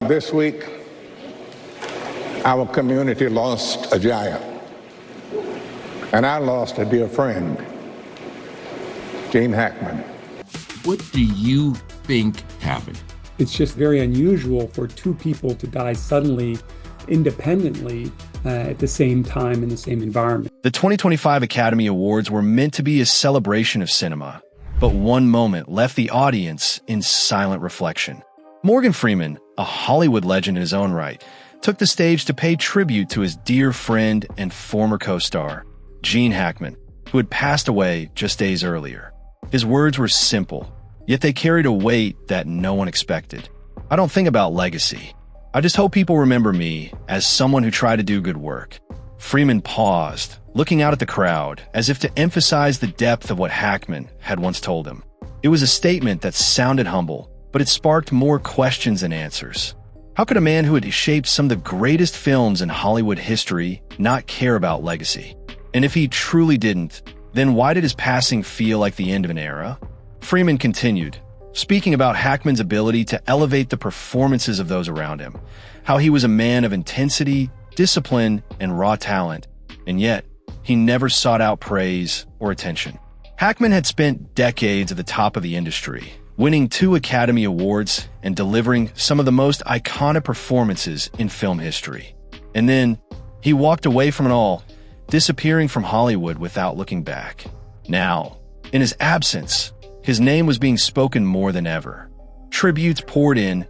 This week, our community lost a giant, and I lost a dear friend, Gene Hackman. What do you think happened? It's just very unusual for two people to die suddenly, independently, at the same time in the same environment. The 2025 Academy Awards were meant to be a celebration of cinema, but one moment left the audience in silent reflection. Morgan Freeman, a Hollywood legend in his own right, took the stage to pay tribute to his dear friend and former co-star, Gene Hackman, who had passed away just days earlier. His words were simple, yet they carried a weight that no one expected. "I don't think about legacy. I just hope people remember me as someone who tried to do good work." Freeman paused, looking out at the crowd, as if to emphasize the depth of what Hackman had once told him. It was a statement that sounded humble, but it sparked more questions than answers. How could a man who had shaped some of the greatest films in Hollywood history not care about legacy? And if he truly didn't, then why did his passing feel like the end of an era? Freeman continued, speaking about Hackman's ability to elevate the performances of those around him, how he was a man of intensity, discipline, and raw talent, and yet he never sought out praise or attention. Hackman had spent decades at the top of the industry, winning 2 Academy Awards and delivering some of the most iconic performances in film history. And then he walked away from it all, disappearing from Hollywood without looking back. Now, in his absence, his name was being spoken more than ever. Tributes poured in,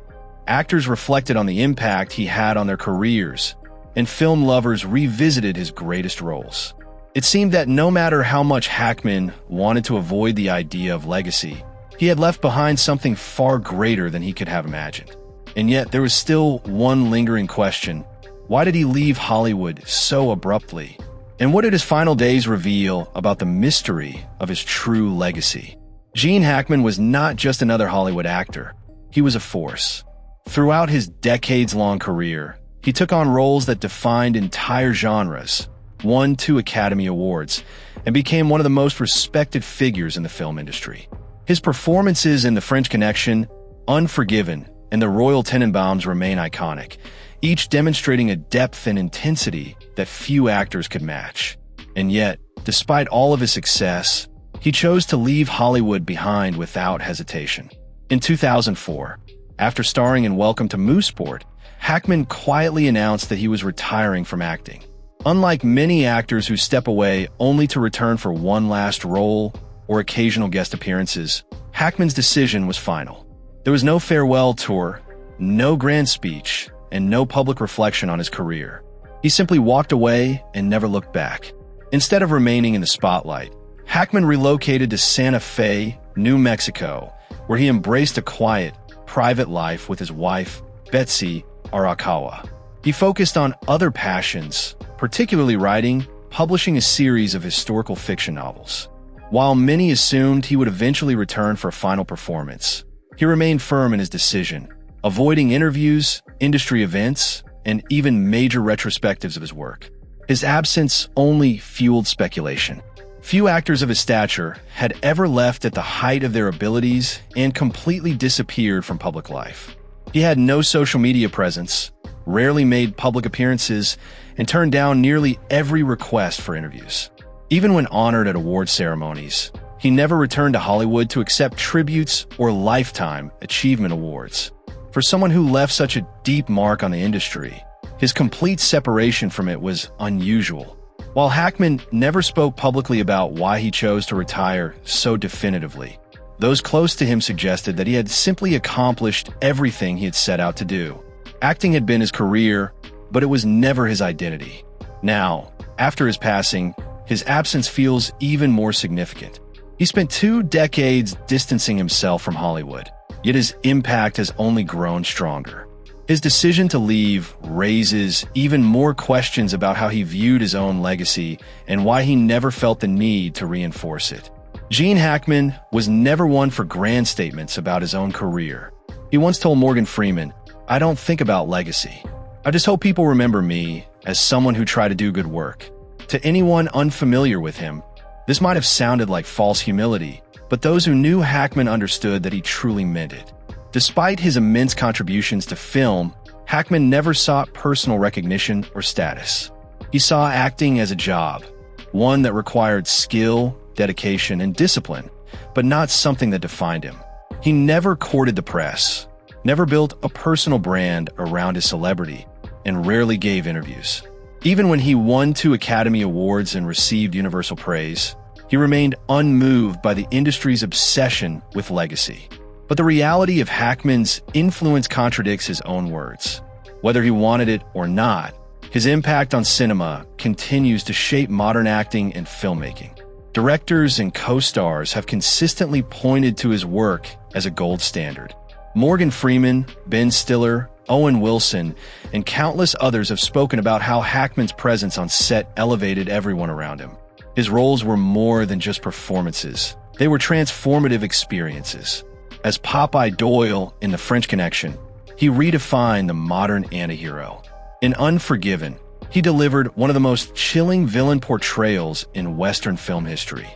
actors reflected on the impact he had on their careers, and film lovers revisited his greatest roles. It seemed that no matter how much Hackman wanted to avoid the idea of legacy, he had left behind something far greater than he could have imagined. And yet there was still one lingering question. Why did he leave Hollywood so abruptly? And what did his final days reveal about the mystery of his true legacy? Gene Hackman was not just another Hollywood actor. He was a force. Throughout his decades-long career, he took on roles that defined entire genres, won 2 Academy Awards, and became one of the most respected figures in the film industry. His performances in The French Connection, Unforgiven, and The Royal Tenenbaums remain iconic, each demonstrating a depth and intensity that few actors could match. And yet, despite all of his success, he chose to leave Hollywood behind without hesitation. In 2004, after starring in Welcome to Mooseport, Hackman quietly announced that he was retiring from acting. Unlike many actors who step away only to return for one last role or occasional guest appearances, Hackman's decision was final. There was no farewell tour, no grand speech, and no public reflection on his career. He simply walked away and never looked back. Instead of remaining in the spotlight, Hackman relocated to Santa Fe, New Mexico, where he embraced a quiet, private life with his wife, Betsy Arakawa. He focused on other passions, particularly writing, publishing a series of historical fiction novels. While many assumed he would eventually return for a final performance, he remained firm in his decision, avoiding interviews, industry events, and even major retrospectives of his work. His absence only fueled speculation. Few actors of his stature had ever left at the height of their abilities and completely disappeared from public life. He had no social media presence, rarely made public appearances, and turned down nearly every request for interviews. Even when honored at award ceremonies, he never returned to Hollywood to accept tributes or lifetime achievement awards. For someone who left such a deep mark on the industry, his complete separation from it was unusual. While Hackman never spoke publicly about why he chose to retire so definitively, those close to him suggested that he had simply accomplished everything he had set out to do. Acting had been his career, but it was never his identity. Now, after his passing, his absence feels even more significant. He spent 2 decades distancing himself from Hollywood, yet his impact has only grown stronger. His decision to leave raises even more questions about how he viewed his own legacy and why he never felt the need to reinforce it. Gene Hackman was never one for grand statements about his own career. He once told Morgan Freeman, "I don't think about legacy. I just hope people remember me as someone who tried to do good work." To anyone unfamiliar with him, this might have sounded like false humility, but those who knew Hackman understood that he truly meant it. Despite his immense contributions to film, Hackman never sought personal recognition or status. He saw acting as a job, one that required skill, dedication, and discipline, but not something that defined him. He never courted the press, never built a personal brand around his celebrity, and rarely gave interviews. Even when he won 2 Academy Awards and received universal praise, he remained unmoved by the industry's obsession with legacy. But the reality of Hackman's influence contradicts his own words. Whether he wanted it or not, his impact on cinema continues to shape modern acting and filmmaking. Directors and co-stars have consistently pointed to his work as a gold standard. Morgan Freeman, Ben Stiller, Owen Wilson, and countless others have spoken about how Hackman's presence on set elevated everyone around him. His roles were more than just performances. They were transformative experiences. As Popeye Doyle in The French Connection, he redefined the modern antihero. In Unforgiven, he delivered one of the most chilling villain portrayals in Western film history.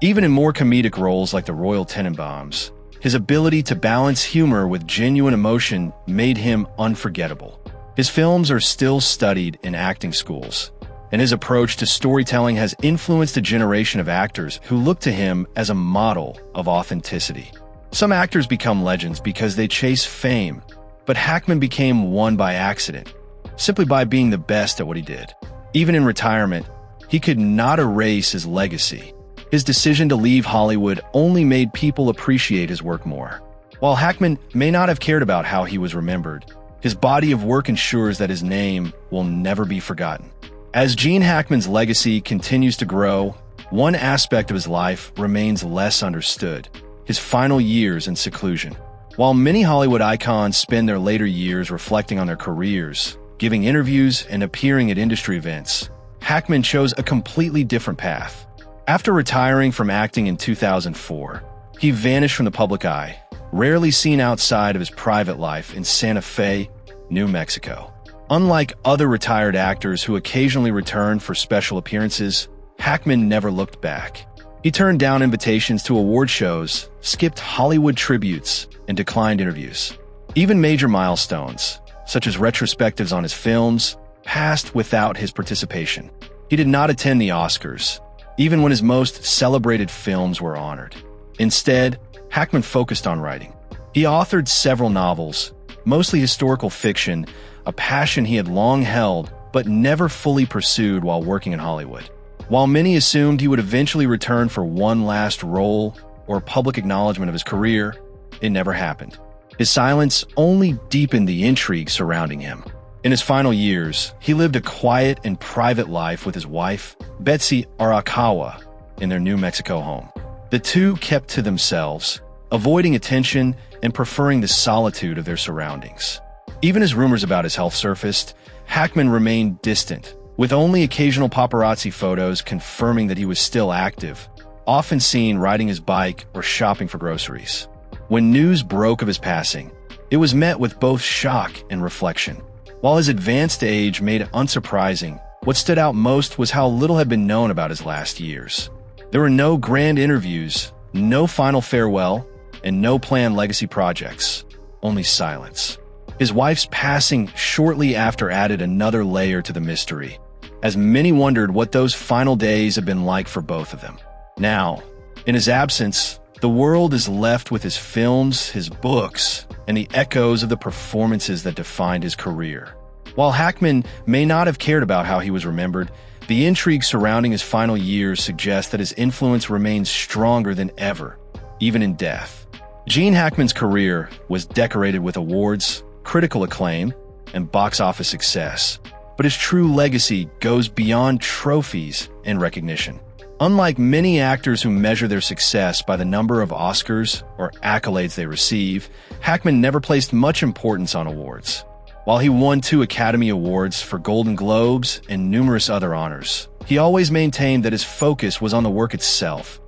Even in more comedic roles like the Royal Tenenbaums, his ability to balance humor with genuine emotion made him unforgettable. His films are still studied in acting schools, and his approach to storytelling has influenced a generation of actors who look to him as a model of authenticity. Some actors become legends because they chase fame, but Hackman became one by accident, simply by being the best at what he did. Even in retirement, he could not erase his legacy. His decision to leave Hollywood only made people appreciate his work more. While Hackman may not have cared about how he was remembered, his body of work ensures that his name will never be forgotten. As Gene Hackman's legacy continues to grow, one aspect of his life remains less understood: his final years in seclusion. While many Hollywood icons spend their later years reflecting on their careers, giving interviews, and appearing at industry events, Hackman chose a completely different path. After retiring from acting in 2004, he vanished from the public eye, rarely seen outside of his private life in Santa Fe, New Mexico. Unlike other retired actors who occasionally return for special appearances, Hackman never looked back. He turned down invitations to award shows, skipped Hollywood tributes, and declined interviews. Even major milestones, such as retrospectives on his films, passed without his participation. He did not attend the Oscars, even when his most celebrated films were honored. Instead, Hackman focused on writing. He authored several novels, mostly historical fiction, a passion he had long held but never fully pursued while working in Hollywood. While many assumed he would eventually return for one last role or public acknowledgement of his career, it never happened. His silence only deepened the intrigue surrounding him. In his final years, he lived a quiet and private life with his wife, Betsy Arakawa, in their New Mexico home. The two kept to themselves, avoiding attention and preferring the solitude of their surroundings. Even as rumors about his health surfaced, Hackman remained distant, with only occasional paparazzi photos confirming that he was still active, often seen riding his bike or shopping for groceries. When news broke of his passing, it was met with both shock and reflection. While his advanced age made it unsurprising, what stood out most was how little had been known about his last years. There were no grand interviews, no final farewell, and no planned legacy projects, only silence. His wife's passing shortly after added another layer to the mystery, as many wondered what those final days had been like for both of them. Now, in his absence, the world is left with his films, his books, and the echoes of the performances that defined his career. While Hackman may not have cared about how he was remembered, the intrigue surrounding his final years suggests that his influence remains stronger than ever, even in death. Gene Hackman's career was decorated with awards, critical acclaim, and box office success, but his true legacy goes beyond trophies and recognition. Unlike many actors who measure their success by the number of Oscars or accolades they receive, Hackman never placed much importance on awards. While he won 2 Academy Awards for Golden Globes and numerous other honors, he always maintained that his focus was on the work itself,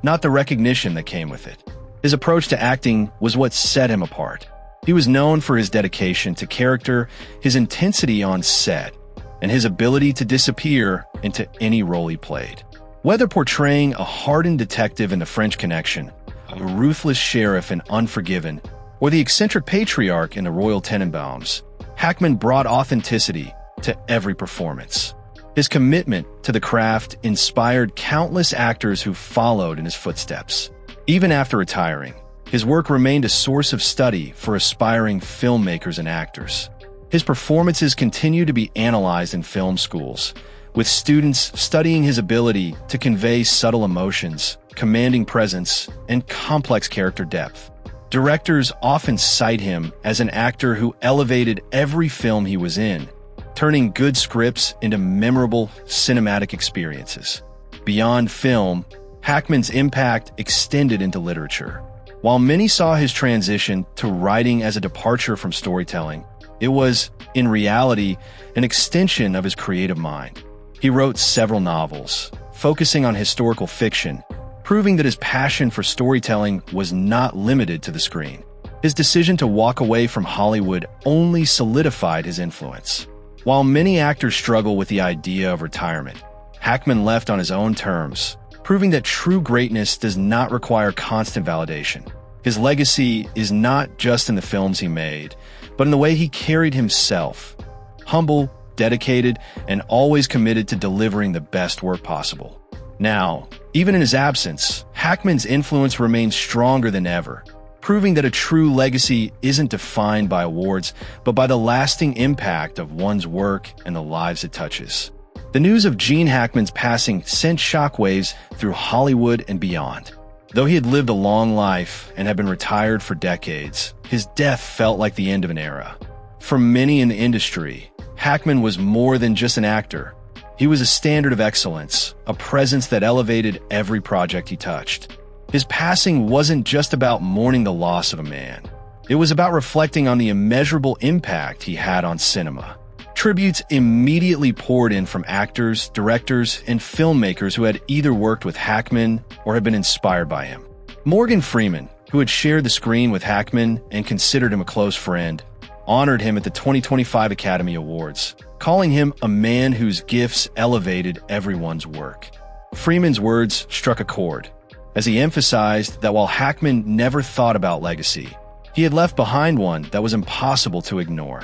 not the recognition that came with it. His approach to acting was what set him apart. He was known for his dedication to character, his intensity on set, and his ability to disappear into any role he played. Whether portraying a hardened detective in The French Connection, a ruthless sheriff in Unforgiven, or the eccentric patriarch in The Royal Tenenbaums, Hackman brought authenticity to every performance. His commitment to the craft inspired countless actors who followed in his footsteps. Even after retiring, his work remained a source of study for aspiring filmmakers and actors. His performances continue to be analyzed in film schools, with students studying his ability to convey subtle emotions, commanding presence, and complex character depth. Directors often cite him as an actor who elevated every film he was in, turning good scripts into memorable cinematic experiences. Beyond film, Hackman's impact extended into literature. While many saw his transition to writing as a departure from storytelling, it was, in reality, an extension of his creative mind. He wrote several novels, focusing on historical fiction, proving that his passion for storytelling was not limited to the screen. His decision to walk away from Hollywood only solidified his influence. While many actors struggle with the idea of retirement, Hackman left on his own terms, proving that true greatness does not require constant validation. His legacy is not just in the films he made, but in the way he carried himself. Humble, dedicated, and always committed to delivering the best work possible. Now, even in his absence, Hackman's influence remains stronger than ever, proving that a true legacy isn't defined by awards, but by the lasting impact of one's work and the lives it touches. The news of Gene Hackman's passing sent shockwaves through Hollywood and beyond. Though he had lived a long life and had been retired for decades, his death felt like the end of an era. For many in the industry, Hackman was more than just an actor. He was a standard of excellence, a presence that elevated every project he touched. His passing wasn't just about mourning the loss of a man. It was about reflecting on the immeasurable impact he had on cinema. Tributes immediately poured in from actors, directors, and filmmakers who had either worked with Hackman or had been inspired by him. Morgan Freeman, who had shared the screen with Hackman and considered him a close friend, honored him at the 2025 Academy Awards, calling him a man whose gifts elevated everyone's work. Freeman's words struck a chord, as he emphasized that while Hackman never thought about legacy, he had left behind one that was impossible to ignore.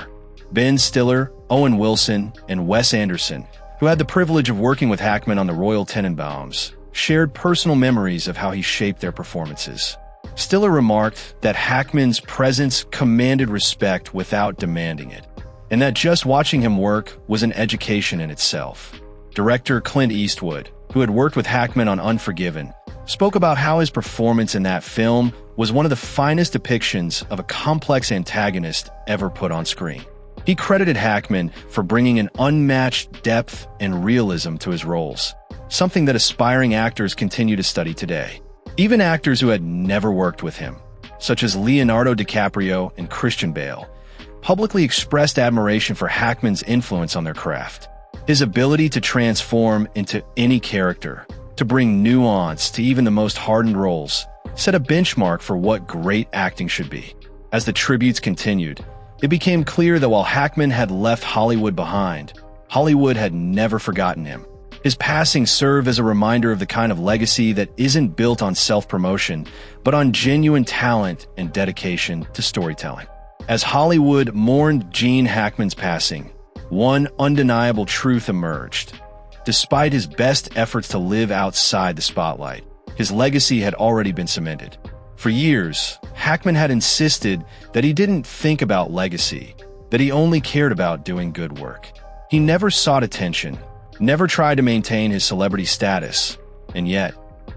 Ben Stiller, Owen Wilson, and Wes Anderson, who had the privilege of working with Hackman on the Royal Tenenbaums, shared personal memories of how he shaped their performances. Stiller remarked that Hackman's presence commanded respect without demanding it, and that just watching him work was an education in itself. Director Clint Eastwood, who had worked with Hackman on Unforgiven, spoke about how his performance in that film was one of the finest depictions of a complex antagonist ever put on screen. He credited Hackman for bringing an unmatched depth and realism to his roles, something that aspiring actors continue to study today. Even actors who had never worked with him, such as Leonardo DiCaprio and Christian Bale, publicly expressed admiration for Hackman's influence on their craft. His ability to transform into any character, to bring nuance to even the most hardened roles, set a benchmark for what great acting should be. As the tributes continued, it became clear that while Hackman had left Hollywood behind, Hollywood had never forgotten him. His passing served as a reminder of the kind of legacy that isn't built on self-promotion, but on genuine talent and dedication to storytelling. As Hollywood mourned Gene Hackman's passing, one undeniable truth emerged. Despite his best efforts to live outside the spotlight, his legacy had already been cemented. For years, Hackman had insisted that he didn't think about legacy, that he only cared about doing good work. He never sought attention, never tried to maintain his celebrity status, and yet,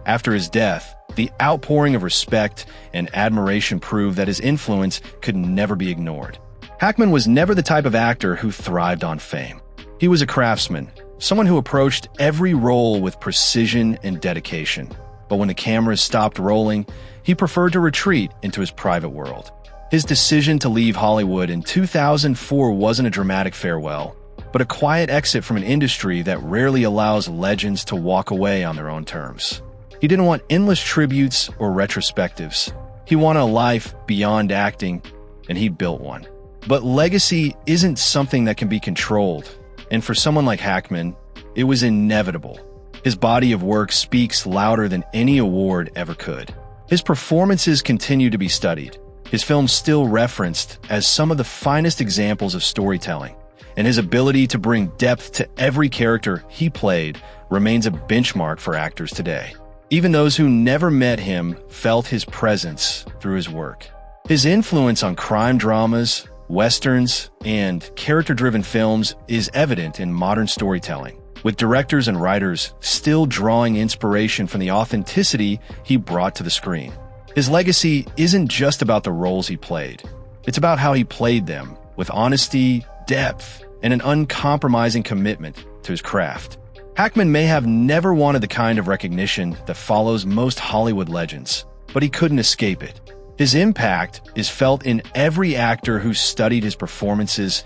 after his death, the outpouring of respect and admiration proved that his influence could never be ignored. Hackman was never the type of actor who thrived on fame. He was a craftsman, someone who approached every role with precision and dedication. But when the cameras stopped rolling, he preferred to retreat into his private world. His decision to leave Hollywood in 2004 wasn't a dramatic farewell, but a quiet exit from an industry that rarely allows legends to walk away on their own terms. He didn't want endless tributes or retrospectives. He wanted a life beyond acting, and he built one. But legacy isn't something that can be controlled, and for someone like Hackman, it was inevitable. His body of work speaks louder than any award ever could. His performances continue to be studied, his films still referenced as some of the finest examples of storytelling, and his ability to bring depth to every character he played remains a benchmark for actors today. Even those who never met him felt his presence through his work. His influence on crime dramas, westerns, and character-driven films is evident in modern storytelling, with directors and writers still drawing inspiration from the authenticity he brought to the screen. His legacy isn't just about the roles he played. It's about how he played them, with honesty, depth, and an uncompromising commitment to his craft. Hackman may have never wanted the kind of recognition that follows most Hollywood legends, but he couldn't escape it. His impact is felt in every actor who studied his performances,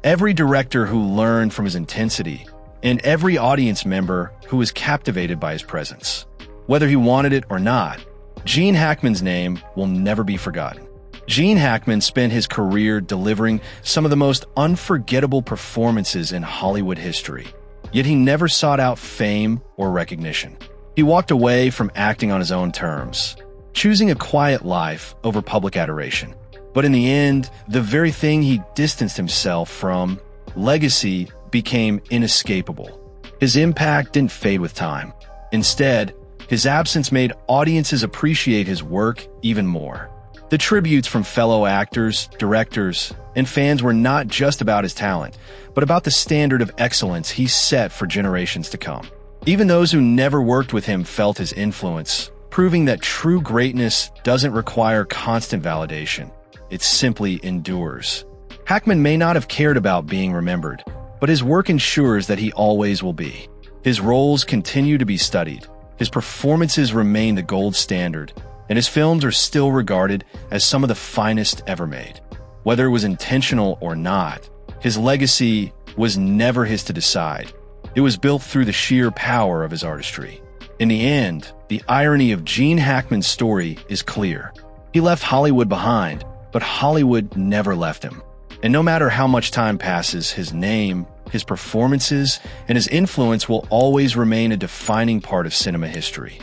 every director who learned from his intensity, and every audience member who was captivated by his presence. Whether he wanted it or not, Gene Hackman's name will never be forgotten. Gene Hackman spent his career delivering some of the most unforgettable performances in Hollywood history. Yet he never sought out fame or recognition. He walked away from acting on his own terms, choosing a quiet life over public adoration. But in the end, the very thing he distanced himself from, legacy, became inescapable. His impact didn't fade with time. Instead, his absence made audiences appreciate his work even more. The tributes from fellow actors, directors, and fans were not just about his talent, but about the standard of excellence he set for generations to come. Even those who never worked with him felt his influence, proving that true greatness doesn't require constant validation. It simply endures. Hackman may not have cared about being remembered, but his work ensures that he always will be. His roles continue to be studied, his performances remain the gold standard, and his films are still regarded as some of the finest ever made. Whether it was intentional or not, his legacy was never his to decide. It was built through the sheer power of his artistry. In the end, the irony of Gene Hackman's story is clear. He left Hollywood behind, but Hollywood never left him. And no matter how much time passes, his name, his performances, and his influence will always remain a defining part of cinema history.